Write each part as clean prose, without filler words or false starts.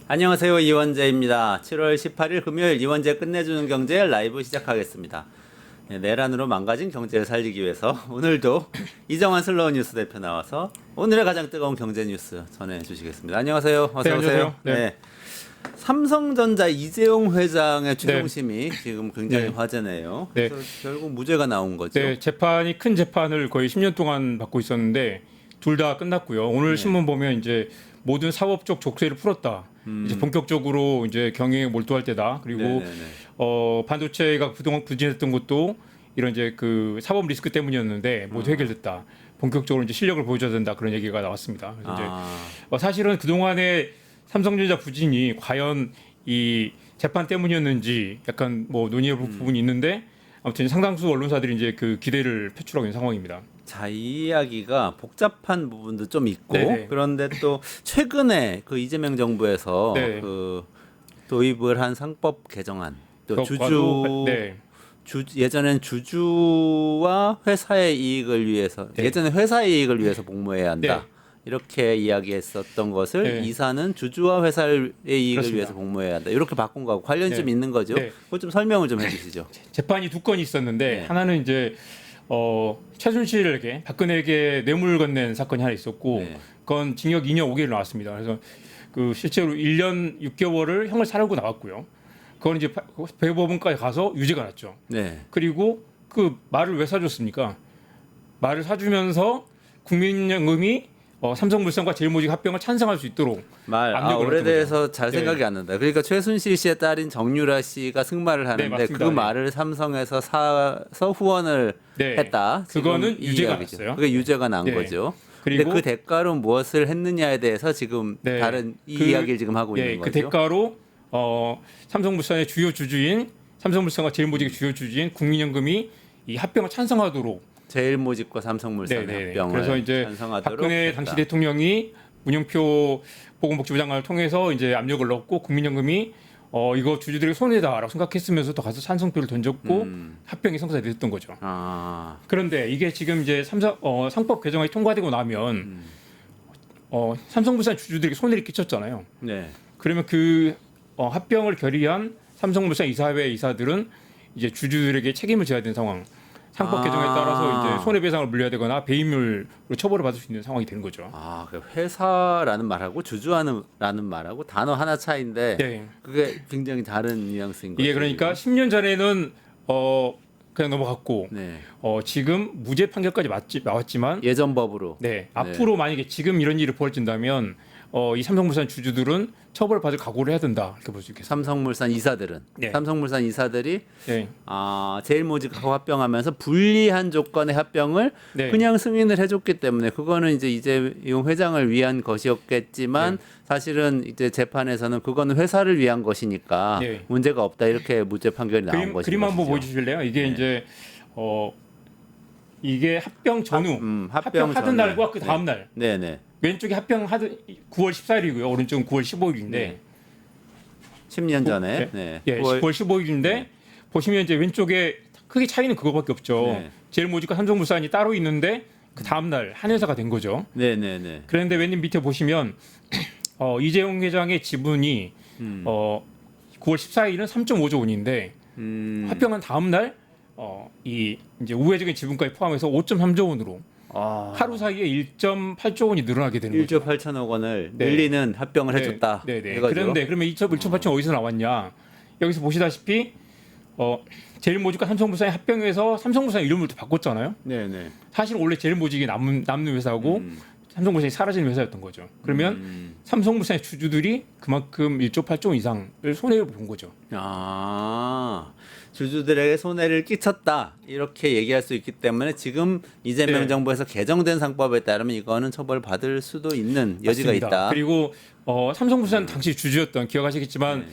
안녕하세요. 이원재입니다. 7월 18일 금요일 이원재 끝내주는 경제 라이브 시작하겠습니다. 네, 내란으로 망가진 경제를 살리기 위해서 오늘도 이정환 슬로우 뉴스 대표 나와서 오늘의 가장 뜨거운 경제 뉴스 전해주시겠습니다. 안녕하세요. 어서 네, 오세요. 안녕하세요. 네. 삼성전자 이재용 회장의 추정심이 지금 굉장히 네. 화제네요. 네. 그래서 결국 무죄가 나온 거죠. 네, 재판이 큰 재판을 거의 10년 동안 받고 있었는데 둘 다 끝났고요. 오늘 신문 보면 이제 모든 사법적 족쇄를 풀었다. 이제 본격적으로 이제 경영에 몰두할 때다. 그리고 네네네. 반도체가 그동안 부진했던 것도 이런 이제 그 사법 리스크 때문이었는데 모두 해결됐다. 본격적으로 이제 실력을 보여줘야 된다. 그런 얘기가 나왔습니다. 그래서 이제 사실은 그동안의 삼성전자 부진이 과연 이 재판 때문이었는지 약간 뭐 논의해볼 부분이 있는데 아무튼 상당수 언론사들이 이제 그 기대를 표출하고 있는 상황입니다. 자, 이 이야기가 복잡한 부분도 좀 있고 네네. 그런데 또 최근에 그 이재명 정부에서 네. 그 도입을 한 상법 개정안 또 그것과도 네. 예전엔 주주와 회사의 이익을 위해서 네. 예전에 회사의 이익을 위해서 복무해야 한다. 네. 이렇게 이야기했었던 것을 네. 이사는 주주와 회사의 이익을 그렇습니다. 위해서 복무해야 한다. 이렇게 바꾼 거하고 관련이 좀 네. 있는 거죠. 네. 그거 좀 설명을 좀 해주시죠. 재판이 두 건이 있었는데 네. 하나는 이제 최순실에게 박근혜에게 뇌물 건넨 사건이 하나 있었고 네. 그건 징역 2년 5개월 나왔습니다. 그래서 그 실제로 1년 6개월을 형을 살고 나왔고요. 그건 이제 대법원까지 가서 유죄가 났죠. 네. 그리고 그 말을 왜 사줬습니까? 말을 사주면서 국민연금이 삼성물산과 제일모직 합병을 찬성할 수 있도록 압력을 오래돼서 잘 네. 생각이 안 난다. 그러니까 최순실 씨의 딸인 정유라 씨가 승마를 하는데 맞습니다. 그 네. 말을 삼성에서 사서 후원을 네. 했다. 지금 그거는 이 유죄가 이야기죠. 났어요. 그게 유죄가 난 네. 거죠. 그리고 근데 그 대가로 무엇을 했느냐에 대해서 지금 네. 다른 이야기를 지금 하고 있는 그 거죠. 대가로 삼성물산의 주요 주주인 삼성물산과 제일모직의 주요 주주인 국민연금이 이 합병을 찬성하도록 제일모직과 삼성물산 네네. 합병을 그래서 이제 찬성하도록 박근혜 했다. 당시 대통령이 문영표 보건복지부 장관을 통해서 이제 압력을 넣었고 국민연금이 이거 주주들에게 손해다라고 생각했으면서 또 가서 찬성표를 던졌고 합병이 성사됐던 거죠. 아, 그런데 이게 지금 이제 상법 개정안이 통과되고 나면 삼성물산 주주들에게 손해를 끼쳤잖아요. 네. 그러면 그 합병을 결의한 삼성물산 이사회 이사들은 이제 주주들에게 책임을 져야 되는 상황. 상법 개정에 따라서 이제 손해배상을 물려야 되거나 배임률로 처벌을 받을 수 있는 상황이 되는 거죠. 아, 그 회사라는 말하고 주주라는 말하고 단어 하나 차이인데 네. 그게 굉장히 다른 뉘앙스인 거죠. 이게 그러니까 10년 전에는 그냥 넘어갔고 네. 지금 무죄 판결까지 나왔지만 예전 법으로. 네, 앞으로 만약에 지금 이런 일이 벌어진다면 이 삼성물산 주주들은 처벌받을 각오를 해야 된다 이렇게 볼 수 있겠습니다. 삼성물산 이사들은 네. 삼성물산 이사들이 네. 제일모직하고 합병하면서 불리한 조건의 합병을 네. 그냥 승인을 해줬기 때문에 그거는 이제 이재용 회장을 위한 것이었겠지만 사실은 이제 재판에서는 그거는 회사를 위한 것이니까 네. 문제가 없다 이렇게 무죄 판결이 나온 것이죠. 그림 한번 보여주실래요? 이게 이제 이게 합병 전후 합병 합병하던 전에. 날과 그 다음 날 네네. 왼쪽이 합병하던 9월 14일이고요. 오른쪽은 9월 15일인데 네. 10년 전에. 네. 9월 15일인데 보시면 이제 왼쪽에 크게 차이는 그거밖에 없죠. 네. 제일모직과 삼성물산이 따로 있는데 그 다음 날 한 회사가 된 거죠. 네네네. 그런데 왼쪽 밑에 보시면 이재용 회장의 지분이 9월 14일은 3.5조 원인데 합병한 다음 날 이 이제 우회적인 지분까지 포함해서 5.3조 원으로 하루 사이에 1.8조 원이 늘어나게 되는 거죠. 1조 8천억 원을 네. 늘리는 합병을 해줬다. 네네. 이거죠? 그런데 그러면 1조 8천 어디서 나왔냐? 여기서 보시다시피 제일모직과 삼성물산이 합병해서 삼성물산 이름을 또 바꿨잖아요. 네네. 사실 원래 제일모직이 남는 회사고 삼성물산이 사라지는 회사였던 거죠. 그러면 삼성물산의 주주들이 그만큼 1조 8조 원 이상을 손해를 본 거죠. 주주들에게 손해를 끼쳤다 이렇게 얘기할 수 있기 때문에 지금 이재명 네. 정부에서 개정된 상법에 따르면 이거는 처벌받을 수도 있는 여지가 맞습니다. 있다. 그리고 삼성물산 당시 주주였던 기억하시겠지만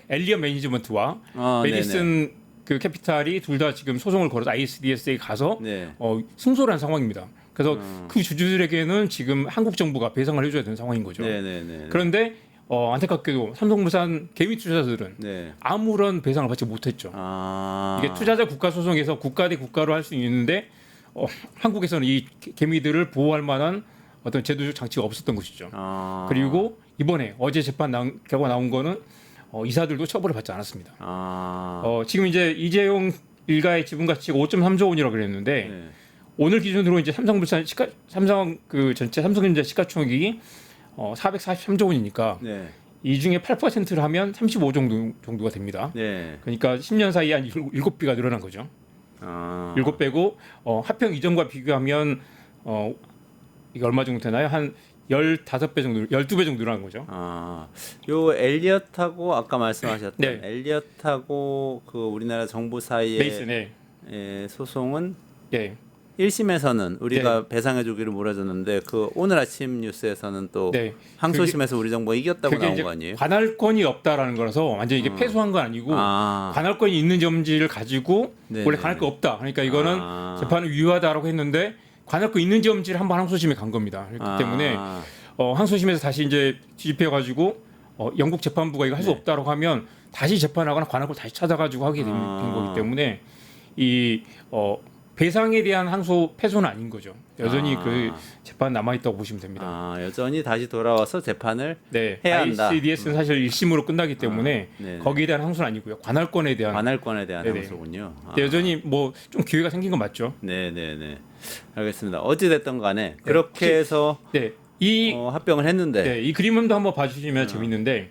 엘리언 매니지먼트와 메디슨 그 캐피탈이 둘 다 지금 소송을 걸어서 ISDS에 가서 네. 승소를 한 상황입니다. 그래서 그 주주들에게는 지금 한국 정부가 배상을 해줘야 되는 상황인 거죠. 네네네. 그런데 안타깝게도 삼성물산 개미 투자자들은 네. 아무런 배상을 받지 못했죠. 이게 투자자 국가 소송에서 국가 대 국가로 할 수 있는데 한국에서는 이 개미들을 보호할 만한 어떤 제도적 장치가 없었던 것이죠. 아. 그리고 이번에 어제 재판 결과 나온 거는 이사들도 처벌을 받지 않았습니다. 지금 이제 이재용 일가의 지분 가치가 5.3조 원이라고 그랬는데 네. 오늘 기준으로 이제 삼성 그 전체 삼성전자 시가총액이 443조 원이니까 네. 이 중에 8%를 하면 35 정도가 됩니다. 네. 그러니까 10년 사이에 한 7배가 늘어난 거죠. 7배고 합병 이전과 비교하면 이게 얼마 정도 되나요? 한 15배 정도, 12배 정도 늘어난 거죠. 요 엘리엇하고 아까 말씀하셨던 네. 엘리엇하고 그 우리나라 정부 사이의 메이슨에 소송은 예. 1심에서는 우리가 배상해 주기를 물어줬는데 그 오늘 아침 뉴스에서는 또 네. 항소심에서 우리 정부가 이겼다고 그게 나온 이제 거 아니에요? 관할권이 없다라는 거라서 완전 이게 패소한 건 아니고 관할권이 있는 점지를 가지고 네네. 원래 관할권 없다. 그러니까 이거는 재판은 유효하다라고 했는데 관할권 있는 점지를 한번 항소심에 간 겁니다. 그렇기 때문에 항소심에서 다시 이제 뒤집혀 가지고 영국 재판부가 이거 할 수 없다라고 하면 다시 재판하거나 관할권 다시 찾아가지고 하게 된 거기 때문에 이 배상에 대한 항소 패소는 아닌 거죠. 여전히 그 재판 남아 있다고 보시면 됩니다. 여전히 다시 돌아와서 재판을 네, 해야 한다. ICDS는 사실 1심으로 끝나기 때문에 거기에 대한 항소는 아니고요. 관할권에 대한 네네. 항소군요. 여전히 뭐 좀 기회가 생긴 건 맞죠. 네네네. 알겠습니다. 어찌 됐든 간에 그렇게 해서 이 합병을 했는데 이 그림도 한번 봐주시면 재밌는데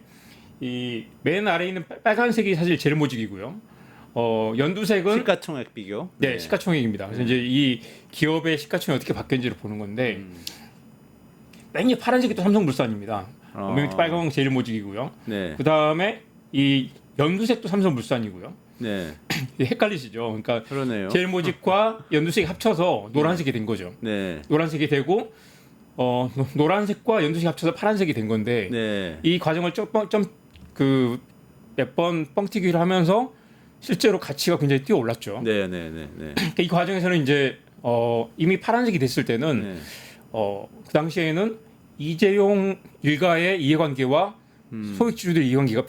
이 맨 아래에 있는 빨간색이 사실 제일 모직이고요. 연두색은 시가총액 비교. 네, 시가총액입니다. 그래서 이제 이 기업의 시가총액이 어떻게 바뀌었는지를 보는 건데 맨 위에 파란색이 또 삼성물산입니다. 맨 빨간 제일 모직이고요. 네. 그 다음에 이 연두색도 삼성물산이고요. 네. 헷갈리시죠? 그러니까 그러네요. 제일 모직과 연두색이 합쳐서 노란색이 된 거죠. 네. 노란색이 되고 노란색과 연두색이 합쳐서 파란색이 된 건데 네. 이 과정을 몇 번 뻥튀기를 하면서 실제로 가치가 굉장히 뛰어 올랐죠. 네네네. 그러니까 이 과정에서는 이제 이미 파란색이 됐을 때는 그 당시에는 이재용 일가의 이해관계와 소액주주들의 이해관계가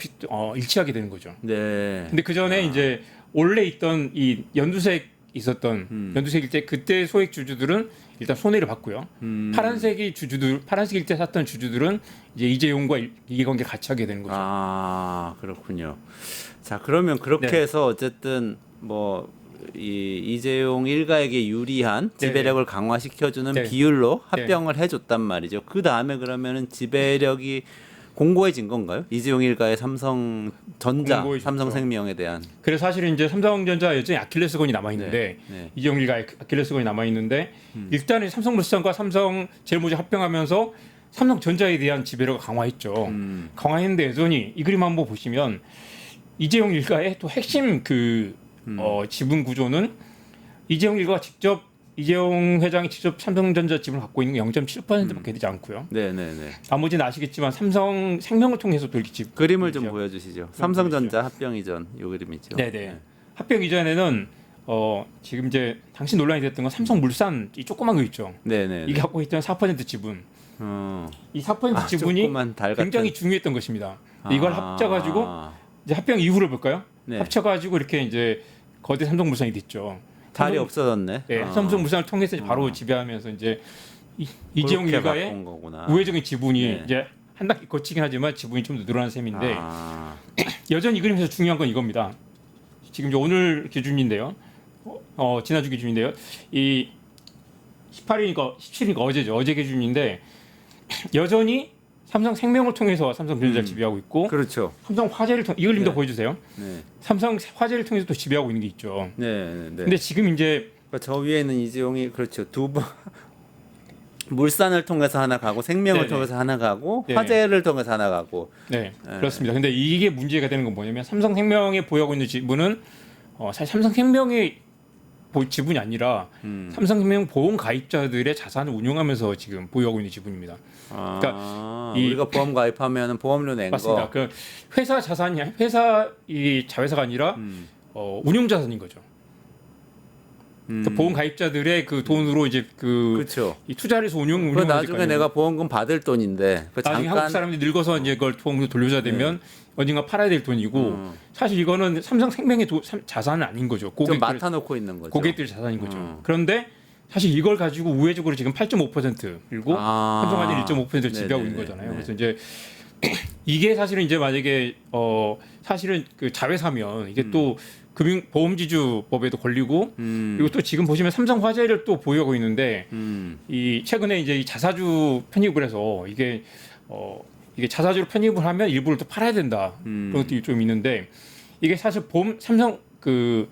일치하게 되는 거죠. 네. 근데 그 전에 이제 원래 있던 이 연두색 있었던 연두색일 때 그때 소액주주들은 일단 손해를 봤고요. 파란색일 때 샀던 주주들은 이제 이재용과 이해관계 같이 하게 되는 거죠. 그렇군요. 자, 그러면 그렇게 해서 어쨌든 뭐 이재용 일가에게 유리한 지배력을 강화시켜주는 비율로 합병을 해줬단 말이죠. 그 다음에 그러면은 지배력이 공고해진 건가요? 이재용 일가의 삼성전자, 삼성생명에 대한. 그래서 사실은 이제 삼성전자 여전히 아킬레스건이 남아 있는데 이재용 일가의 아킬레스건이 남아 있는데 일단은 삼성물산과 삼성제일모직 합병하면서 삼성전자에 대한 지배력을 강화했죠. 강화했는데 여전히 이 그림 한번 보시면 이재용 일가의 또 핵심 지분 구조는 이재용 일가가 이재용 회장이 직접 삼성전자 지분을 갖고 있는 게 0.7%밖에 되지 않고요. 네네네. 나머지는 아시겠지만 삼성생명을 통해서 또 이렇게 그림을 좀 보여주시죠. 삼성전자 합병 이전 이 그림이죠. 네네. 합병 이전에는 지금 이제 당시 논란이 됐던 건 삼성물산 이 조그만 거 있죠. 네네. 이게 갖고 있던 4% 지분. 이 4% 지분이 굉장히 중요했던 것입니다. 이걸 합쳐가지고 이제 합병 이후를 볼까요? 네. 합쳐가지고 이렇게 이제 거대 삼성물산이 됐죠. 달이 없어졌네. 네, 삼성물산을 통해서 바로 지배하면서 이제 이재용 일가의 우회적인 지분이 이제 한 단계 거치긴 하지만 지분이 좀 더 늘어난 셈인데 여전히 이 그림에서 중요한 건 이겁니다. 지금 이제 오늘 기준인데요. 지난주 기준인데요. 이 18일이니까 17일이니까 어제죠. 어제 기준인데 여전히 삼성생명을 통해서 삼성전자를 지배하고 있고, 그렇죠. 삼성화재를 통해 이 그림도 보여주세요. 네. 삼성화재를 통해서 또 지배하고 있는 게 있죠. 네. 근데 지금 이제 저 위에 있는 이재용이 그렇죠. 두 번 물산을 통해서 하나 가고 생명을 통해서 하나 가고 화재를 통해서 하나 가고. 네, 그렇습니다. 근데 이게 문제가 되는 건 뭐냐면 삼성생명에 보유하고 있는 지분은 사실 삼성생명의 지분이 아니라 삼성생명 보험 가입자들의 자산을 운용하면서 지금 보유하고 있는 지분입니다. 그러니까 우리가 보험 가입하면 보험료 낸 맞습니다. 거. 그 회사 자산이 이 자회사가 아니라 운용 자산인 거죠. 그러니까 보험 가입자들의 그 돈으로 이제 그렇죠. 이 투자를 해서 운용을 나중에 내가 보험금 받을 돈인데 나중에 한국 사람들이 늙어서 이제 그걸 보험금 돌려줘야 되면 어딘가 팔아야 될 돈이고 사실 이거는 삼성생명의 자산은 아닌 거죠. 좀 맡아놓고 있는 거죠. 고객들 자산인 거죠. 그런데 사실 이걸 가지고 우회적으로 지금 8.5% 그리고 삼성화재는 1.5%를 지배하고 있는 거잖아요. 그래서 이제 이게 사실은 이제 만약에 사실은 그 자회사면 이게 또 금융보험지주법에도 걸리고 그리고 또 지금 보시면 삼성화재를 또 보유하고 있는데 이 최근에 이제 이 자사주 편입을 해서 이게 자사주로 편입을 하면 일부를 또 팔아야 된다 그런 것들이 좀 있는데 이게 사실 삼성 그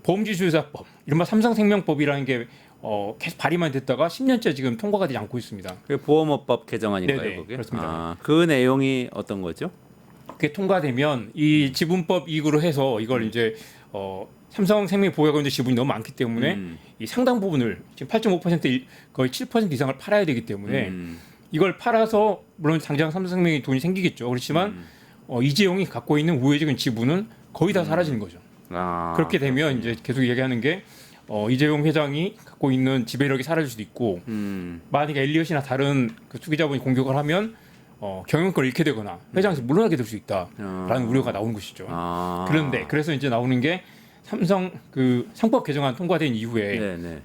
보험지주회사법 이른바 삼성생명법이라는 게 계속 발의만 됐다가 10년째 지금 통과가 되지 않고 있습니다. 그 보험업법 개정안인가요, 네네, 그게? 그렇습니다. 아, 그 내용이 어떤 거죠? 그게 통과되면 이 지분법 이익으로 해서 이걸 이제 삼성생명이 보유하고 있는 지분이 너무 많기 때문에 이 상당 부분을 지금 8.5% 거의 7% 이상을 팔아야 되기 때문에 이걸 팔아서 물론 당장 삼성생명이 돈이 생기겠죠. 그렇지만 이재용이 갖고 있는 우회적인 지분은 거의 다 사라지는 거죠. 아, 그렇게 되면 이제 계속 얘기하는 게 이재용 회장이 갖고 있는 지배력이 사라질 수도 있고 만약에 엘리엇이나 다른 그 투기자본이 공격을 하면 경영권을 잃게 되거나 회장에서 물러나게 될 수 있다라는 우려가 나오는 것이죠. 그런데 그래서 이제 나오는 게 삼성 그 상법 개정안 통과된 이후에 네네.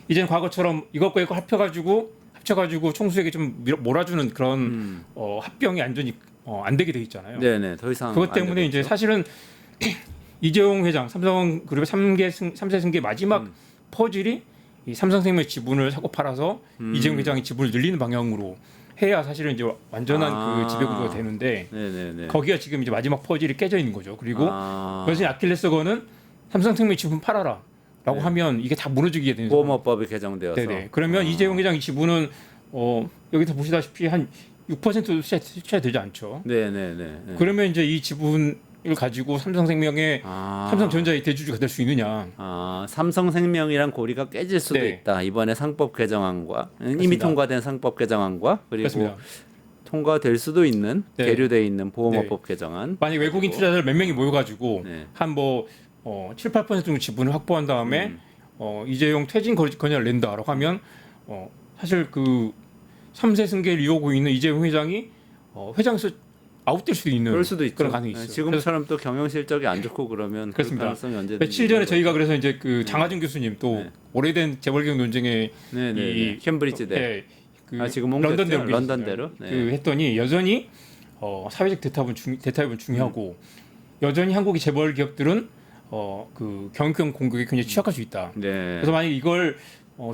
이제는 과거처럼 이것과 이거 합쳐가지고 총수에게 좀 몰아주는 그런 합병이 완전히 안 되게 돼 있잖아요. 네네. 더 이상 그것 안 때문에 이제 되겠죠? 사실은 이재용 회장 삼성그룹의 3세 승계 마지막 퍼즐이 이 삼성생명 지분을 사고 팔아서 이재용 회장이 지분을 늘리는 방향으로 해야 사실은 이제 완전한 그 지배 구조가 되는데 네네네. 거기가 지금 이제 마지막 퍼즐이 깨져 있는 거죠. 그리고 여전히 아킬레스건은 삼성생명 지분 팔아라라고 하면 이게 다 무너지게 되는 보험업법이 개정되어서. 네네. 그러면 이재용 회장의 지분은 여기서 보시다시피 한 6%도 채 되지 않죠. 네네네. 그러면 이제 이 지분을 가지고 삼성생명의 삼성전자의 대주주가 될 수 있느냐? 삼성생명이랑 고리가 깨질 수도 네. 있다. 이번에 상법 개정안과 이미 그렇습니다. 통과된 상법 개정안과 그리고 그렇습니다. 통과될 수도 있는 네. 계류돼 있는 보험업법 개정안. 만약 외국인 투자자들 몇 명이 모여가지고 네. 한 7, 8% 정도 지분을 확보한 다음에 이재용 퇴진 건의를 낸다라고 하면 사실 그 3세 승계를 이어오고 있는 이재용 회장이 회장에서 아웃될 수도 있는 그럴 수도 있죠. 그런 가능성이 있어요. 지금처럼 또 경영 실적이 안 좋고 그러면 그 그렇습니다. 가능성이 언제든지. 며칠 전에 저희가 그래서 이제 그 장하준 교수님 또 네. 오래된 재벌개혁 논쟁에 네네. 캠브리지대. 예, 그 지금 런던대로 런던대로. 네. 그 했더니 여전히 사회적 대타협은 중요하고 여전히 한국의 재벌 기업들은 그 경영 공격에 굉장히 취약할 수 있다. 네. 그래서 만약 이걸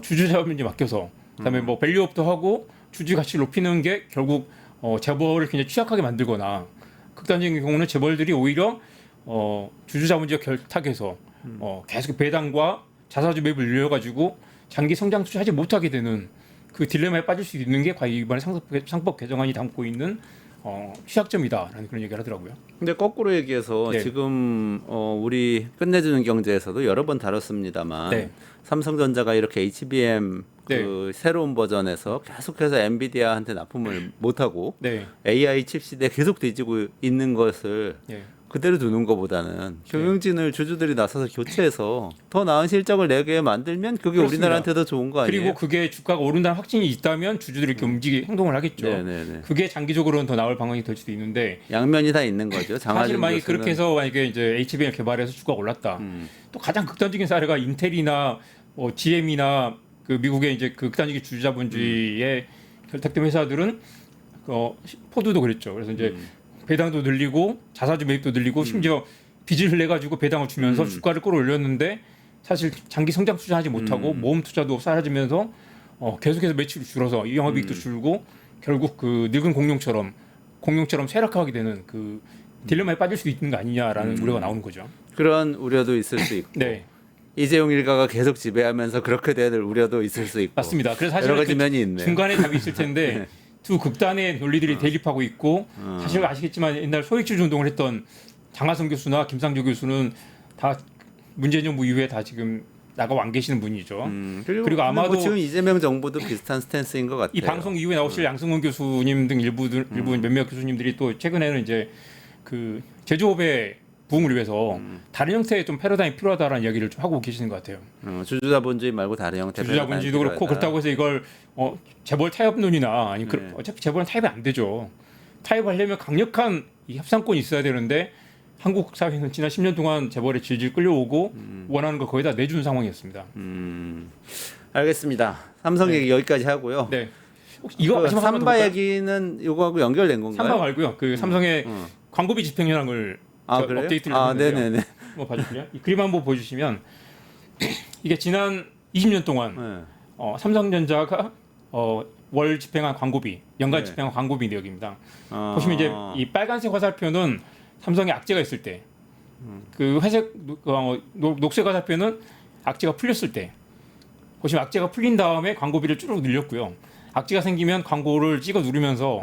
주주자본에 맡겨서 그다음에 뭐 밸류업도 하고 주주 가치를 높이는 게 결국 재벌을 굉장히 취약하게 만들거나 극단적인 경우는 재벌들이 오히려 주주자본주의 결탁해서 계속 배당과 자사주 매입을 늘려가지고 장기 성장 투자하지 못하게 되는 그 딜레마에 빠질 수 있는 게 과연 이번에 상법 개정안이 담고 있는 취약점이다라는 그런 얘기를 하더라고요. 근데 거꾸로 얘기해서 네. 지금 우리 끝내주는 경제에서도 여러 번 다뤘습니다만 네. 삼성전자가 이렇게 HBM 그 새로운 버전에서 계속해서 엔비디아한테 납품을 못하고 네. AI 칩 시대에 계속 뒤지고 있는 것을 네. 그대로 두는 것보다는 경영진을 주주들이 나서서 교체해서 더 나은 실적을 내게 만들면 그게 그렇습니다. 우리나라한테 더 좋은 거 아니에요? 그리고 그게 주가가 오른다는 확신이 있다면 주주들이 이렇게 행동을 하겠죠. 네네네. 그게 장기적으로는 더 나을 방향이 될 수도 있는데 양면이 다 있는 거죠. 사실 장하준 만약에 교수는 그렇게 해서 만약에 이제 HBM을 개발해서 주가가 올랐다. 또 가장 극단적인 사례가 인텔이나 GM이나 그 미국의 이제 그 극단적인 주주자본주의에 결탁된 회사들은 포드도 그랬죠. 그래서 이제 배당도 늘리고 자사주 매입도 늘리고 심지어 빚을 내 가지고 배당을 주면서 주가를 끌어올렸는데 사실 장기 성장 투자하지 못하고 모험 투자도 사라지면서 계속해서 매출이 줄어서 영업이익도 줄고 결국 그 늙은 공룡처럼 쇠락하게 되는 그 딜레마에 빠질 수도 있는 거 아니냐라는 우려가 나오는 거죠. 그런 우려도 있을 수 있고 네, 이재용 일가가 계속 지배하면서 그렇게 될 우려도 있을 수 있고 맞습니다. 그래서 사실 여러 가지 면이 있네요. 중간에 답이 있을 텐데 두 극단의 논리들이 대립하고 있고 사실 아시겠지만 옛날 소액주주 운동을 했던 장하성 교수나 김상조 교수는 다 문재인 정부 이후에 다 지금 나가고 안 계시는 분이죠. 그리고 아마도 뭐 지금 이재명 정부도 비슷한 스탠스인 것 같아요. 이 방송 이후에 나오실 양승원 교수님 등 일부 몇몇 교수님들이 또 최근에는 이제 그 제조업의 부흥을 위해서 다른 형태의 좀 패러다임이 필요하다라는 이야기를 좀 하고 계시는 것 같아요. 주주자본주의 말고 다른 형태 주주자본주의도 그렇고 그렇다고 해서 이걸 재벌 타협론이나 아니면 어차피 재벌은 타협이 안 되죠. 타협하려면 강력한 이 협상권이 있어야 되는데 한국 사회는 지난 10년 동안 재벌에 질질 끌려오고 원하는 걸 거의 다 내주는 상황이었습니다. 알겠습니다. 삼성 얘기 여기까지 하고요. 네. 혹시 이거 그 마지막 한번 더 삼바 볼까요? 얘기는 이거하고 연결된 건가요? 삼바 말고요. 그 삼성의 광고비 집행 현황을 그래요? 업데이트를 했는데요. 네네네. 한번 봐주실래요? 이 그림 한번 보여주시면 이게 지난 20년 동안 네. 삼성전자가 월 집행한 광고비, 연간 네. 집행한 광고비 내역입니다. 보시면 이제 이 빨간색 화살표는 삼성의 악재가 있을 때, 그 회색 녹색 화살표는 악재가 풀렸을 때. 보시면 악재가 풀린 다음에 광고비를 쭉 늘렸고요. 악재가 생기면 광고를 찍어 누르면서,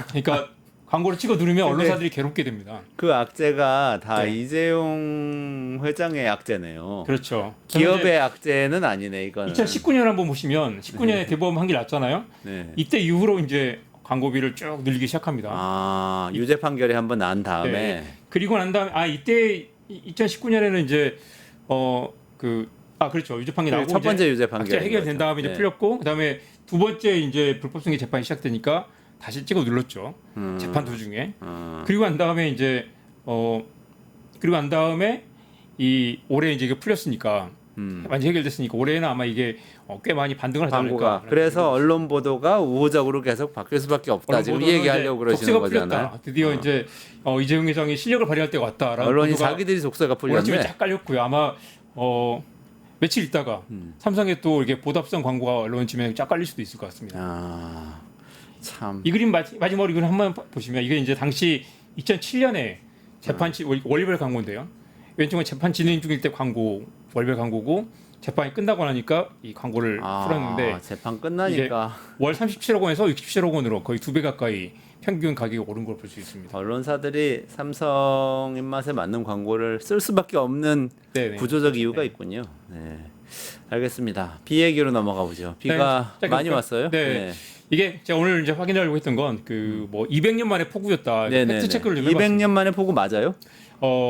그러니까 광고를 찍어 누르면 근데 언론사들이 괴롭게 됩니다. 그 악재가 다 네. 이재용 회장의 악재네요. 그렇죠. 기업의 악재는 아니네 이거는. 2019년 한번 보시면 19년에 대법원 판결 났잖아요. 네. 이때 이후로 이제 광고비를 쭉 늘리기 시작합니다. 유죄 판결이 한번 난 다음에. 네. 그리고 난 다음에 이때 2019년에는 이제 그렇죠. 유죄 판결이 나고 첫 번째 유죄 판결 악재 해결된 다음에 이제 풀렸고 그다음에 두 번째 이제 불법 승계 재판이 시작되니까 다시 찍어 눌렀죠. 재판 도중에. 그리고 난 다음에 이제 그리고 난 다음에 이 올해 이제 이게 풀렸으니까 완전 해결됐으니까 올해는 아마 이게 꽤 많이 반등을 하지 않을까. 그래서 언론 보도가 우호적으로 계속 바뀔 수밖에 없다. 지금 이 얘기하려고 그러시는 거잖아요. 풀렸다. 드디어 이제 이재용 회장이 실력을 발휘할 때가 왔다라는 언론이 보도가 자기들이 속세가 오늘 풀렸네. 쫙 깔렸고요. 아마 며칠 있다가 삼성에 또 이렇게 보답성 광고가 언론 지면에 쫙 깔릴 수도 있을 것 같습니다. 참. 이 그림 마지막으로 이걸 한번 보시면 이게 이제 당시 2007년에 재판 월별 광고인데요. 왼쪽은 재판 진행 중일 때 광고 월별 광고고 재판이 끝나고 나니까 이 광고를 풀었는데 재판 끝나니까 월 37억 원에서 67억 원으로 거의 2배 가까이 평균 가격이 오른 걸 볼 수 있습니다. 언론사들이 삼성 입맛에 맞는 광고를 쓸 수밖에 없는 네네. 구조적 이유가 있군요. 네. 알겠습니다. 비 얘기로 넘어가 보죠. 비가 네, 많이 왔어요? 네. 이게 제가 오늘 이제 확인하려고 했던 건 그 뭐 200년 만에 폭우였다. 팩트 체크를 좀 해봤습니다. 200년 만에 폭우 맞아요?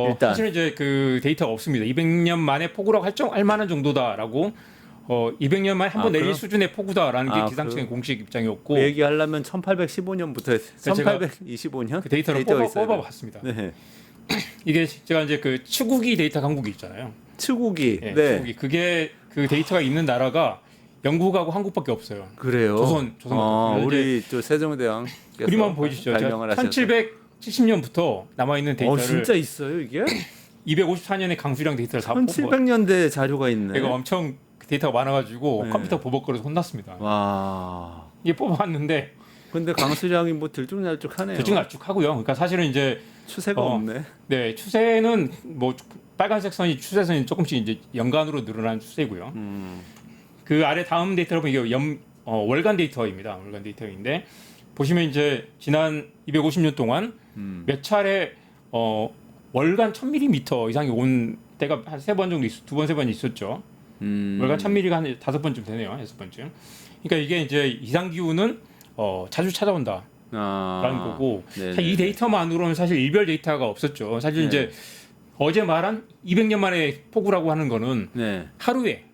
일단 사실은 이제 그 데이터가 없습니다. 200년 만에 폭우라고 할 만한 정도다라고 200년 만에 한 번 내릴 그럼? 수준의 폭우다라는 게 그 기상청의 공식 입장이었고 그 얘기하려면 1815년부터 제가 1825년 그 데이터를 뽑아봤습니다. 네. 이게 제가 이제 그 추구기 데이터 강국이 있잖아요. 추구기. 네, 네. 추구기. 그게 그 데이터가 있는 나라가 영국하고 한국밖에 없어요. 그래요. 조선 우리 또 세종대왕 그림 한번 보여주시죠. 1770년부터 남아 있는 데이터를 진짜 있어요 이게? 254년의 강수량 데이터를 다 뽑아. 1700년대 자료가 있네. 이거 엄청 데이터가 많아가지고 네. 컴퓨터 버벅거려서 혼났습니다. 와. 이게 뽑아왔는데 근데 강수량이 뭐 들쭉날쭉하네요. 들쭉날쭉하고요. 그러니까 사실은 이제 추세가 없네. 네 추세는 뭐 빨간색 선이 추세선이 조금씩 이제 연간으로 늘어나는 추세고요. 그 아래 다음 데이터로 보면 이게 월간 데이터입니다. 월간 데이터인데 보시면 이제 지난 250년 동안 몇 차례 월간 1000mm 이상이 온 때가 한 3번 정도 두 번 세 번 있었죠. 월간 1000mm가 한 5번쯤 되네요. 6번쯤. 그러니까 이게 이제 이상 기후는 자주 찾아온다. 라는 거고 이 데이터만으로는 사실 일별 데이터가 없었죠. 사실 이제 어제 말한 200년 만에 폭우라고 하는 거는 하루에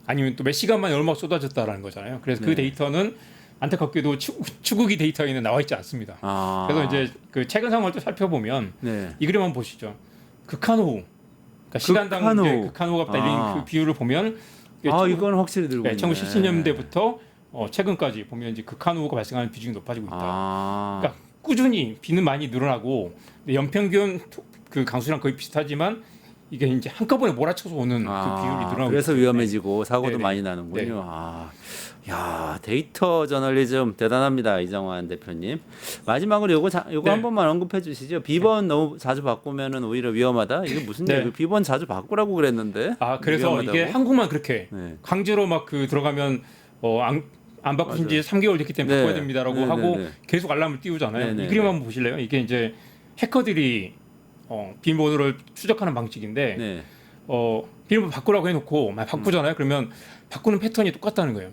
아니면 또 몇 시간 만에 얼마가 쏟아졌다라는 거잖아요. 그래서 그 데이터는 안타깝게도 추구기 데이터에는 나와 있지 않습니다. 그래서 이제 그 최근 상황을 또 살펴보면 이 그림 한번 보시죠. 극한호우, 그러니까 시간당 극한호우가 달린 그 비율을 보면 이건 확실히 늘고 있네. 1970년대부터 최근까지 보면 이제 극한호우가 발생하는 비중이 높아지고 있다. 그러니까 꾸준히 비는 많이 늘어나고 연평균 그 강수랑 거의 비슷하지만 이게 이제 한꺼번에 몰아쳐서 오는 그 비율이 늘어나고 그래서 있기 위험해지고 사고도 네네. 많이 나는군요. 네. 야 데이터 저널리즘 대단합니다 이정환 대표님. 마지막으로 요거 한 번만 언급해 주시죠. 비번 너무 자주 바꾸면은 오히려 위험하다. 이게 무슨 얘기예요? 비번 자주 바꾸라고 그랬는데. 그래서 위험하다고? 이게 한국만 그렇게 강제로 막 그 들어가면 안 바꾸신 지 3개월 됐기 때문에 바꿔야 됩니다라고 하고 계속 알람을 띄우잖아요. 이 그림 한번 보실래요? 이게 이제 해커들이 비밀번호를 추적하는 방식인데 비밀번호 바꾸라고 해놓고 막 바꾸잖아요. 그러면 바꾸는 패턴이 똑같다는 거예요.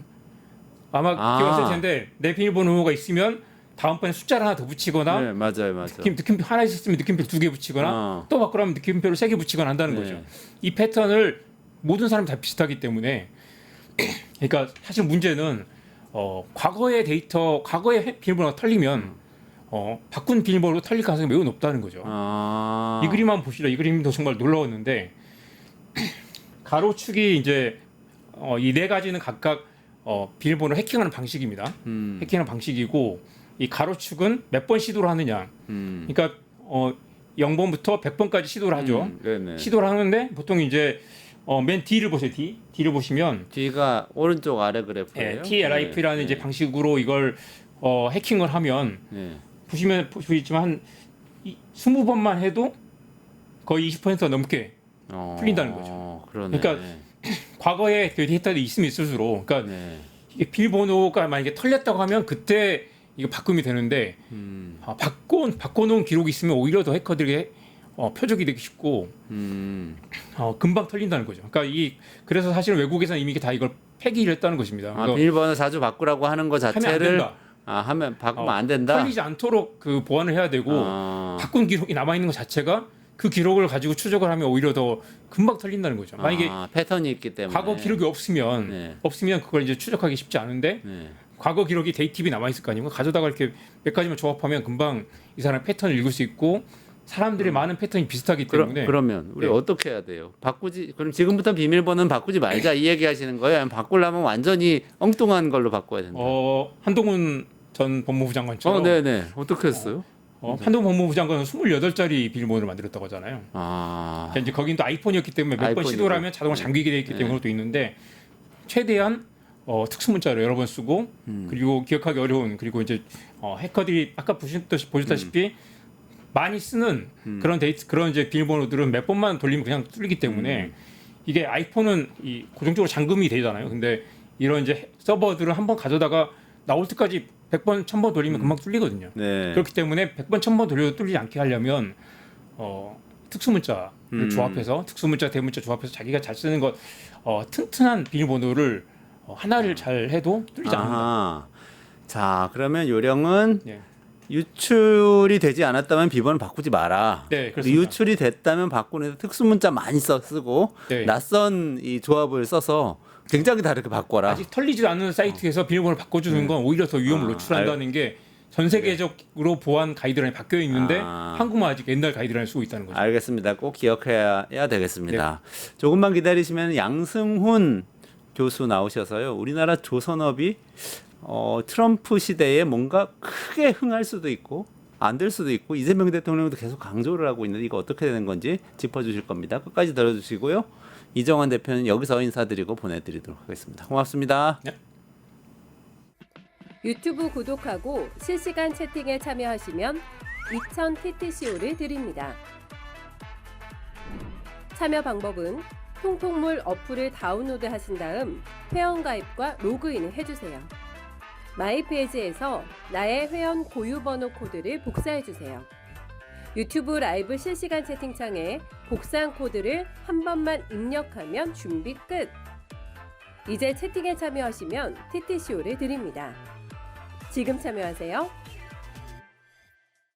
아마 기억하실 텐데 내 비밀번호가 있으면 다음번에 숫자를 하나 더 붙이거나 맞아요. 느낌표 하나 있었으면 느낌표 2개 붙이거나 또 바꾸라면 느낌표를 3개 붙이거나 한다는 거죠. 이 패턴을 모든 사람이 다 비슷하기 때문에 그러니까 사실 문제는 과거의 데이터, 과거의 비밀번호가 털리면 바꾼 비밀번호로 털릴 가능성이 매우 높다는 거죠. 이 그림 한번 보시죠. 이 그림도 정말 놀라웠는데 가로축이 이제 이 네 가지는 각각 비밀번호 해킹하는 방식입니다. 해킹하는 방식이고 이 가로축은 몇 번 시도를 하느냐. 그러니까 0번부터 100번까지 시도를 하죠. 네네. 시도를 하는데 보통 이제 맨 D를 보세요. D를 보시면 뒤가 오른쪽 아래 그래프예요. TLIP라는 이제 방식으로 이걸 해킹을 하면 네. 보시지만 한 20번만 해도 거의 20% 넘게 풀린다는 거죠. 그러네. 그러니까 과거에 그 데이터들이 있으면 있을수록 그러니까 네. 이게 비밀번호가 만약에 털렸다고 하면 그때 이거 바꿈이 되는데 바꿔놓은 기록이 있으면 오히려 더 해커들에게 표적이 되기 쉽고 금방 털린다는 거죠. 그러니까 그래서 사실은 외국에서는 이미 다 이걸 폐기를 했다는 것입니다. 비밀번호 자주 바꾸라고 하는 거 자체를 하면 바꾸면 안 된다. 털리지 않도록 그 보완을 해야 되고 바꾼 기록이 남아 있는 것 자체가 그 기록을 가지고 추적을 하면 오히려 더 금방 털린다는 거죠. 만약에 패턴이 있기 때문에 과거 기록이 없으면 그걸 이제 추적하기 쉽지 않은데 과거 기록이 데이티비 남아 있을 거 아니에요. 가져다가 이렇게 몇 가지만 조합하면 금방 이 사람 패턴을 읽을 수 있고 사람들의 많은 패턴이 비슷하기 때문에 그러면 우리 어떻게 해야 돼요? 그럼 지금부터 비밀번호는 바꾸지 말자 이 얘기하시는 거예요? 아니면 바꾸려면 완전히 엉뚱한 걸로 바꿔야 된다? 한동훈 전 법무부 장관처럼 네네. 어떻게 했어요? 한동훈 법무부 장관은 28자리 비밀번호를 만들었다고 하잖아요. 그러니까 이제 거긴 또 아이폰이었기 때문에 몇 번 시도를 하면 자동으로 잠기게 돼 있기 때문에 그것도 있는데 최대한 특수문자를 여러 번 쓰고 그리고 기억하기 어려운 그리고 이제 해커들이 아까 보셨다시피 많이 쓰는 그런 이제 비밀번호들은 몇 번만 돌리면 그냥 뚫리기 때문에 이게 아이폰은 고정적으로 잠금이 되잖아요. 근데 이런 이제 서버들은 한번 가져다가 나올 때까지 100번, 1000번 돌리면 금방 뚫리거든요. 네. 그렇기 때문에 100번, 1000번 돌려도 뚫리지 않게 하려면 특수문자를 조합해서 특수문자, 대문자 조합해서 자기가 잘 쓰는 것 튼튼한 비밀번호를 하나를 잘 해도 뚫리지 않는다. 자, 그러면 요령은 예. 유출이 되지 않았다면 비번을 바꾸지 마라. 네, 그렇습니다. 유출이 됐다면 바꾸는 특수문자 많이 쓰고 네. 낯선 이 조합을 써서 굉장히 다르게 바꿔라. 아직 털리지 않는 사이트에서 비밀번호를 바꿔주는 건 오히려 더 위험을 노출한다는 게 전 세계적으로 보안 가이드라인이 바뀌어 있는데 한국만 아직 옛날 가이드라인을 쓰고 있다는 거죠. 알겠습니다. 꼭 기억해야 되겠습니다. 조금만 기다리시면 양승훈 교수 나오셔서요. 우리나라 조선업이 트럼프 시대에 뭔가 크게 흥할 수도 있고 안 될 수도 있고 이재명 대통령도 계속 강조를 하고 있는데 이거 어떻게 되는 건지 짚어주실 겁니다. 끝까지 들어주시고요. 이정환 대표는 여기서 인사드리고 보내드리도록 하겠습니다. 고맙습니다. 네. 유튜브 구독하고 실시간 채팅에 참여하시면 2000 TTCO를 드립니다. 참여 방법은 통통물 어플을 다운로드 하신 다음 회원가입과 로그인을 해주세요. 마이페이지에서 나의 회원 고유번호 코드를 복사해주세요. 유튜브 라이브 실시간 채팅창에 복사한 코드를 한 번만 입력하면 준비 끝! 이제 채팅에 참여하시면 TTCO를 드립니다. 지금 참여하세요.